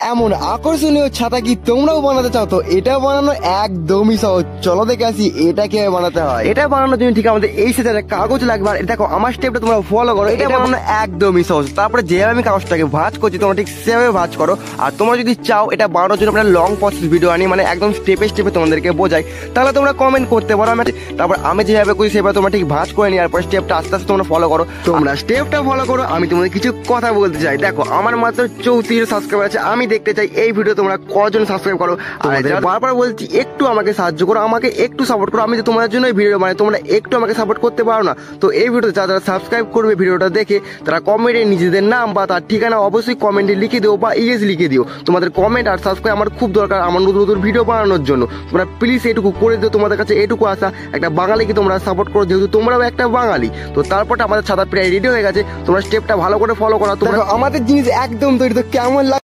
এমন আকর্ষণীয় ছাতা কি তোমরাও বানাতে চাও? তো এটা বানানো একদমই সহজ। চলো দেখে আসি এটা কিভাবে বানাতে হয়। এটা বানানোর জন্য ঠিক আমাদের এই সাথে কাগজ লাগবে। আর দেখো আমার স্টেপটা তোমরা ফলো করো, এটা বানানো একদমই সহজ। তারপরে যেভাবে আমি কাগজটাকে ভাঁজ করছি তোমরা ঠিক সেভাবে ভাঁজ করো। আর তোমরা যদি চাও এটা বানানোর জন্য আমরা লং প্রসেস ভিডিও আনি, মানে একদম স্টেপে স্টেপে তোমাদেরকে বোঝাই, তাহলে তোমরা কমেন্ট করতে পারো। তারপর আমি যেভাবে করি সেভাবে তোমরা ঠিক ভাঁজ করে নিয়ে পর স্টেপটা আস্তে আস্তে তোমরা ফলো করো। তোমরা স্টেপটা ফলো করো। আমি তোমাদের কিছু কথা বলতে চাই। দেখো আমার মাত্র 34 সাবস্ক্রাইবার আছে। আমি দেখতে চাই এই ভিডিও তোমরা কজন সাবস্ক্রাইব করো। আর বারবার বলছি একটু আমাকে সাহায্য করো, আমাকে একটু সাপোর্ট করো। আমি যে তোমাদের জন্য এই ভিডিও বানাই, তোমরা একটু আমাকে সাপোর্ট করতে পারো না? তো এই ভিডিওতে যারা যারা সাবস্ক্রাইব করবে ভিডিওটা দেখে, তারা কমেন্টে নিজেদের নাম বা তার ঠিকানা অবশ্যই কমেন্টে লিখে দিও বা ইয়েস লিখে দিও। তোমাদের কমেন্ট আর সাবস্ক্রাইব আমার খুব দরকার আমার নতুন নতুন ভিডিও বানানোর জন্য। তোমরা প্লিজ এটুকু করে দিও। তোমাদের কাছে এটুকু আসা, একটা বাঙালিকে তোমরা সাপোর্ট করো, যেহেতু তোমরাও একটা বাঙালি। তো তারপরটা আমাদের ছাতা প্রায় রেডি হয়ে গেছে। তোমরা স্টেপটা ভালো করে ফলো করো। তোমরা আমাদের জিনিস একদম তৈরি। তো কেমন লাগে